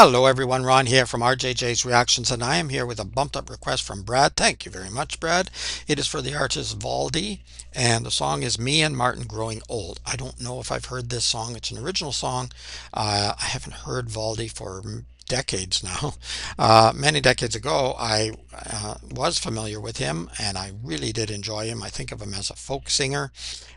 Hello everyone, Ron here from RJJ's Reactions, and I am here with a bumped up request from Brad. Thank you very much, Brad. It is for the artist Valdy, and the song is Me and Martin Growing Old. I don't know if I've heard this song. It's an original song. I haven't heard Valdy for decades now. Many decades ago, I was familiar with him, and I really did enjoy him. I think of him as a folk singer,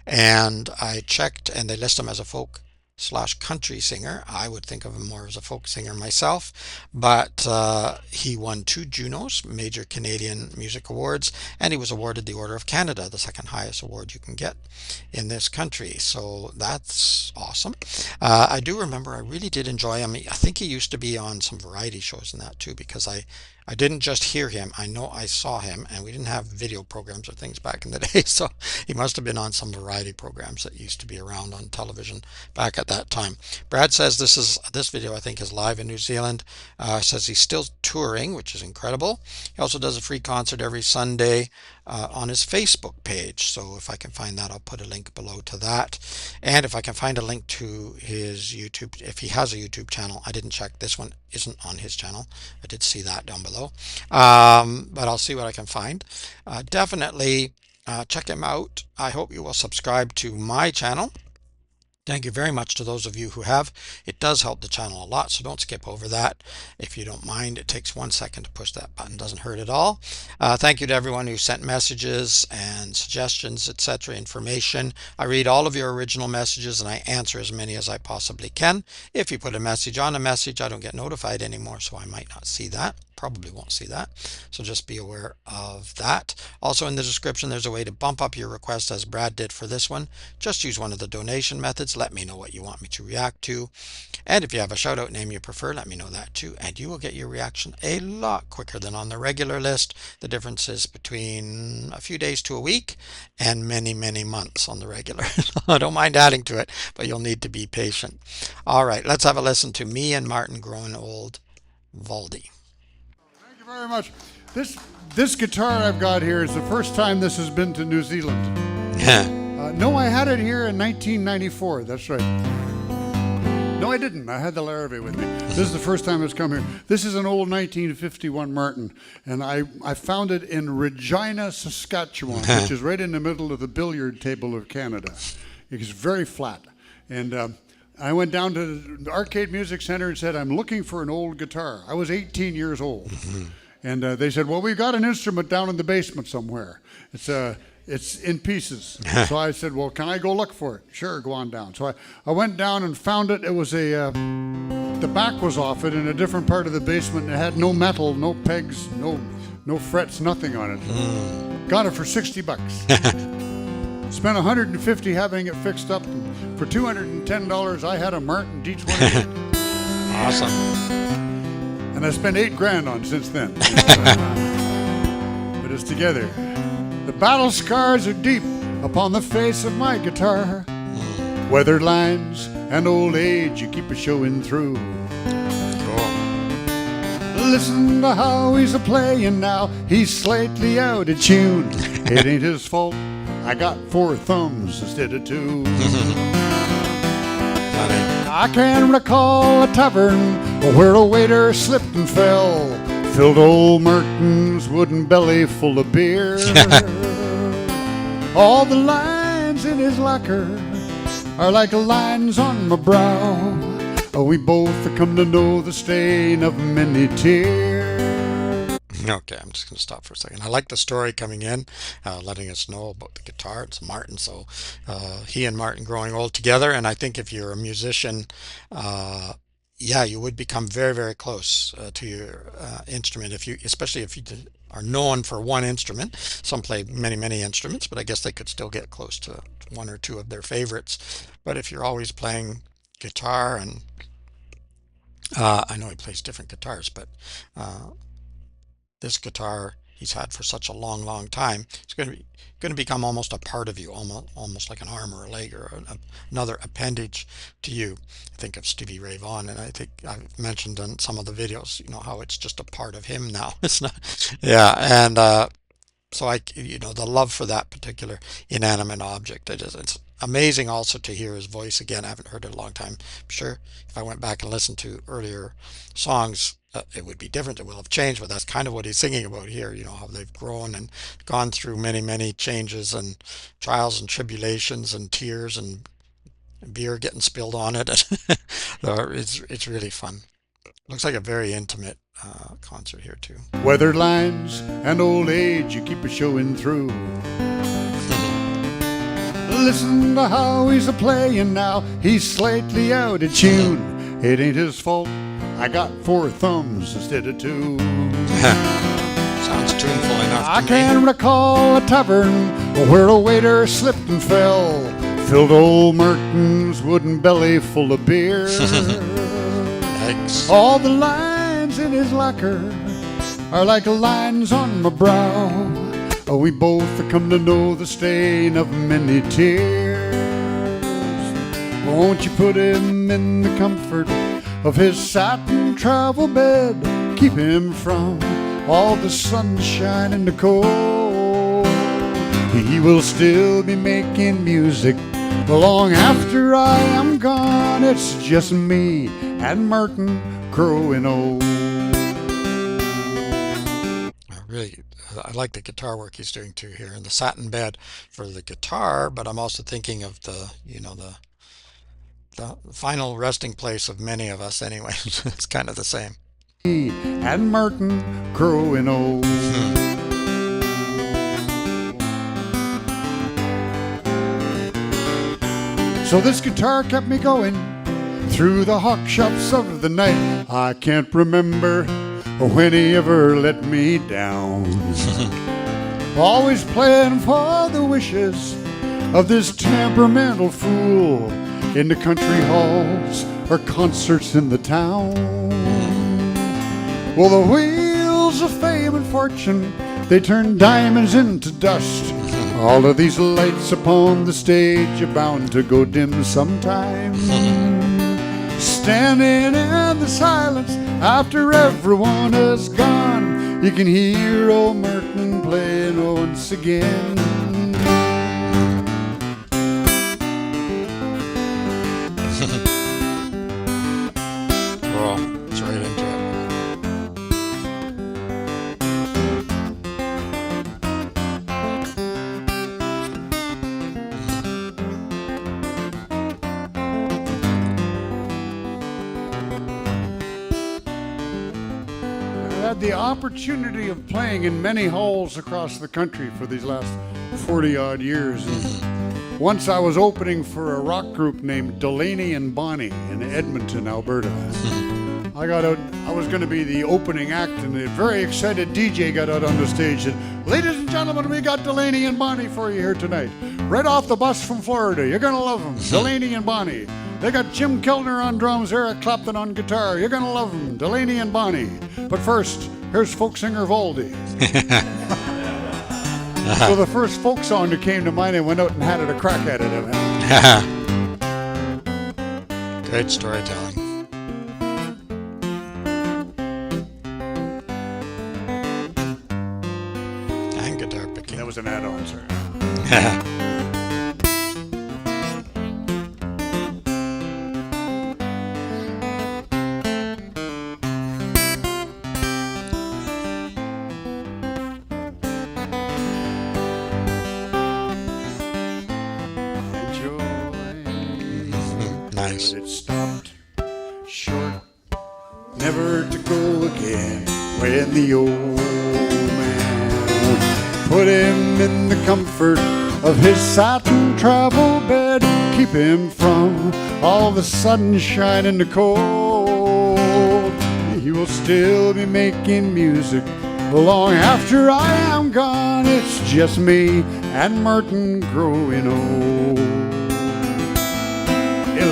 and I checked, and they list him as a folk slash country singer. I would think of him more as a folk singer myself, but he won 2 Junos, major Canadian music awards, and he was awarded the Order of Canada, the second highest award you can get in this country. So that's awesome. I do remember I really did enjoy him. I think he used to be on some variety shows and that too, because I didn't just hear him. I know I saw him, and we didn't have video programs or things back in the day, so he must have been on some variety programs that used to be around on television back at that time. Brad says this video I think is live in New Zealand. Says he's still touring, which is incredible. He also does a free concert every Sunday on his Facebook page. So if I can find that, I'll put a link below to that. And if I can find a link to his YouTube, if he has a YouTube channel, I didn't check. This one isn't on his channel. I did see that down below. But I'll see what I can find. Definitely check him out. I hope you will subscribe to my channel. Thank you very much to those of you who have. It does help the channel a lot, so don't skip over that. If you don't mind, it takes 1 second to push that button. Doesn't hurt at all. Thank you to everyone who sent messages and suggestions, etc., information. I read all of your original messages, and I answer as many as I possibly can. If you put a message on a message, I don't get notified anymore, so I might not see that. Probably won't see that, so just be aware of that. Also in the description, there's a way to bump up your request as Brad did for this one. Just use one of the donation methods. Let me know what you want me to react to, and if you have a shout out name you prefer, let me know that too, and you will get your reaction a lot quicker than on the regular list. The difference is between a few days to a week and many months on the regular. I don't mind adding to it, but you'll need to be patient. All right, let's have a listen to Me and Martin Growing Old, Valdy. Thank you very much. This guitar I've got here is the first time this has been to New Zealand. No, I had it here in 1994. That's right. No, I didn't. I had the Larrabee with me. This is the first time it's come here. This is an old 1951 Martin, and I found it in Regina, Saskatchewan, which is right in the middle of the billiard table of Canada. It's very flat. And I went down to the Arcade Music Center and said, I'm looking for an old guitar. I was 18 years old. And they said, well, we've got an instrument down in the basement somewhere. It's in pieces. So I said, well, can I go look for it? Sure, go on down. So I went down and found it. It was the back was off it in a different part of the basement. It had no metal, no pegs, no frets, nothing on it. Got it for $60. Spent $150 having it fixed up. For $210, I had a Martin D28. Awesome. And I spent $8,000 on it since then. But it's together. The battle scars are deep upon the face of my guitar. Weathered lines and old age you keep a showing through. Listen to how he's a-playing now. He's slightly out of tune. It ain't his fault. I got 4 thumbs instead of 2. I can recall a tavern where a waiter slipped and fell, filled old Martin's wooden belly full of beer. All the lines in his locker are like lines on my brow. We both have come to know the stain of many tears. Okay, I'm just going to stop for a second. I like the story coming in, letting us know about the guitar. It's Martin, so he and Martin growing old together. And I think if you're a musician, yeah, you would become very close to your instrument, especially if you are known for one instrument. Some play many instruments, but I guess they could still get close to 1 or 2 of their favorites. But if you're always playing guitar, and I know he plays different guitars, but this guitar he's had for such a long time, it's going to become almost a part of you, almost like an arm or a leg or another appendage to you. I think of Stevie Ray Vaughan, and I think I've mentioned in some of the videos, you know, how it's just a part of him now. It's not, yeah, and so the love for that particular inanimate object, amazing also to hear his voice again. I haven't heard it in a long time. I'm sure if I went back and listened to earlier songs, it would be different. It will have changed, but that's kind of what he's singing about here. You know, how they've grown and gone through many, many changes and trials and tribulations and tears and beer getting spilled on it. So it's really fun. Looks like a very intimate concert here too. Weathered lines and old age, you keep it showing through. Listen to how he's a playing now. He's slightly out of tune. It ain't his fault. I got 4 thumbs instead of 2. Sounds tuneful enough I to can me. recall a tavern where a waiter slipped and fell, filled old Merton's wooden belly full of beer. Yikes. All the lines in his locker are like lines on my brow. We both have come to know the stain of many tears. Won't you put him in the comfort of his satin travel bed? Keep him from all the sunshine and the cold. He will still be making music long after I am gone. It's just me and Martin growing old. Really, I like the guitar work he's doing too here, and the satin bed for the guitar. But I'm also thinking of the final resting place of many of us. Anyway, it's kind of the same. Me and Martin growing old. So this guitar kept me going through the hawk shops of the night. I can't remember when he ever let me down. Always playing for the wishes of this temperamental fool in the country halls or concerts in the town. Well, the wheels of fame and fortune, they turn diamonds into dust. All of these lights upon the stage are bound to go dim sometime. Standing in the silence after everyone has gone, you can hear old Merton playing once again. Cool. It's right into it. I had the opportunity of playing in many halls across the country for these last 40-odd years. And once I was opening for a rock group named Delaney and Bonnie in Edmonton, Alberta. I got out, I was going to be the opening act, and a very excited DJ got out on the stage and, "Ladies and gentlemen, we got Delaney and Bonnie for you here tonight. Right off the bus from Florida. You're going to love them. Delaney and Bonnie. They got Jim Kellner on drums, Eric Clapton on guitar. You're going to love them. Delaney and Bonnie. But first, here's folk singer Valdy." So the first folk song that came to mind, I went out and had it a crack at it. Great storytelling. And guitar picking. That was an add-on, sir. Nice. But it stopped short, never to go again. When the old man put him in the comfort of his satin travel bed, keep him from all the sunshine and the cold. He will still be making music long after I am gone. It's just me and Martin growing old.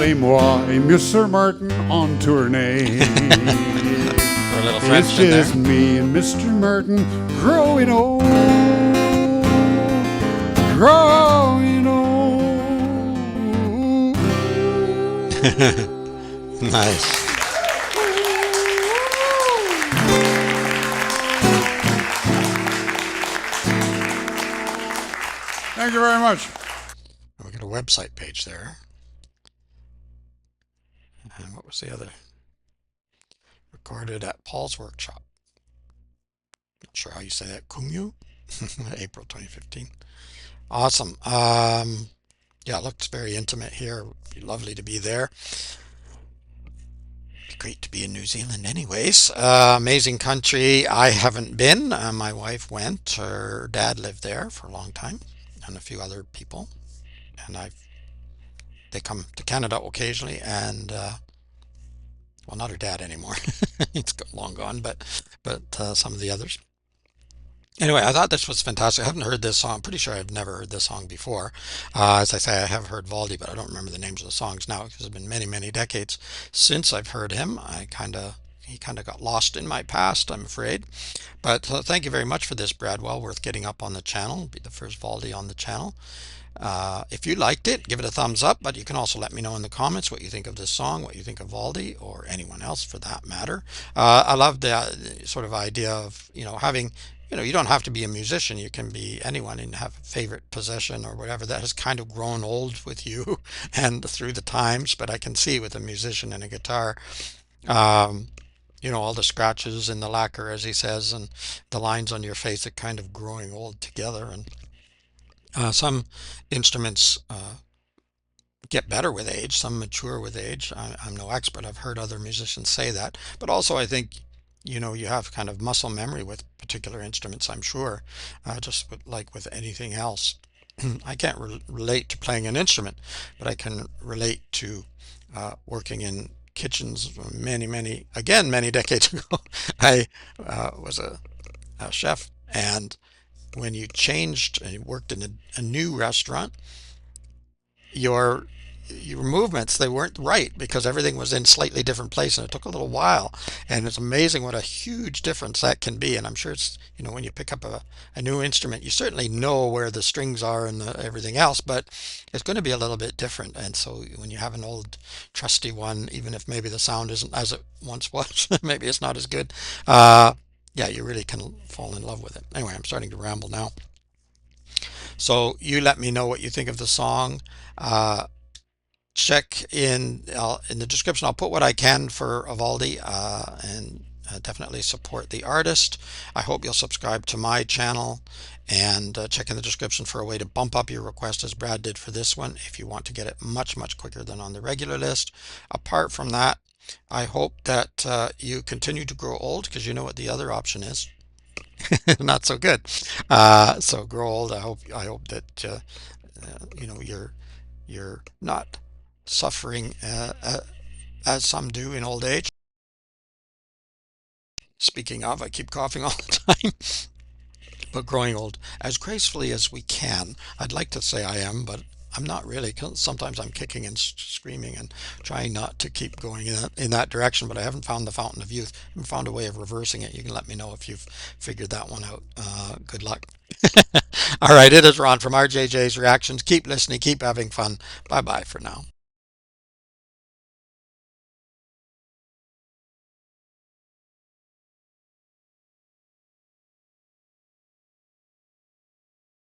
Et moi et Mr. Martin en tournée. Or a little French It's in there. just me and Mr. Martin growing old. Growing old. Nice. Thank you very much. We're going to website page there. And what was the other? Recorded at Paul's workshop. Not sure how you say that. Kumyu, April 2015. Awesome. Yeah, it looks very intimate here. It'd be lovely to be there. Be great to be in New Zealand, anyways. Amazing country. I haven't been. My wife went. Her dad lived there for a long time, and a few other people. And they come to Canada occasionally, and well, not her dad anymore. It's long gone, but some of the others. Anyway, I thought this was fantastic. I haven't heard this song. I'm pretty sure I've never heard this song before. As I say, I have heard Valdy, but I don't remember the names of the songs now because it's been many, many decades since I've heard him. He kind of got lost in my past, I'm afraid. But thank you very much for this, Brad. Well worth getting up on the channel. Be the first Valdy on the channel. If you liked it, give it a thumbs up, but you can also let me know in the comments what you think of this song, what you think of Valdy, or anyone else for that matter. I love the sort of idea of, having, you don't have to be a musician. You can be anyone and have a favorite possession or whatever that has kind of grown old with you and through the times. But I can see with a musician and a guitar, um, all the scratches and the lacquer, as he says, and the lines on your face are kind of growing old together. And some instruments get better with age, some mature with age. I'm no expert. I've heard other musicians say that. But also, I think, you have kind of muscle memory with particular instruments, I'm sure, just like with anything else. I can't relate to playing an instrument, but I can relate to working in kitchens many decades ago. I was a chef, and when you changed and you worked in a new restaurant, your your movements, they weren't right because everything was in slightly different place, and it took a little while. And it's amazing what a huge difference that can be. And I'm sure it's, when you pick up a new instrument, you certainly know where the strings are and everything else, but it's going to be a little bit different. And so when you have an old trusty one, even if maybe the sound isn't as it once was, maybe it's not as good, yeah, you really can fall in love with it. Anyway, I'm starting to ramble now. So you let me know what you think of the song. Check in the description. I'll put what I can for Valdy, and definitely support the artist. I hope you'll subscribe to my channel, and check in the description for a way to bump up your request as Brad did for this one if you want to get it much quicker than on the regular list. Apart from that, I hope that you continue to grow old, because you know what the other option is. Not so good. So grow old. I hope that you're not suffering as some do in old age. Speaking of, I keep coughing all the time. But growing old as gracefully as we can. I'd like to say I am, but I'm not really. Sometimes I'm kicking and screaming and trying not to keep going in that direction, but I haven't found the fountain of youth. I haven't found a way of reversing it. You can let me know if you've figured that one out. Good luck. All right, it is Ron from RJJ's Reactions. Keep listening, keep having fun. Bye bye for now.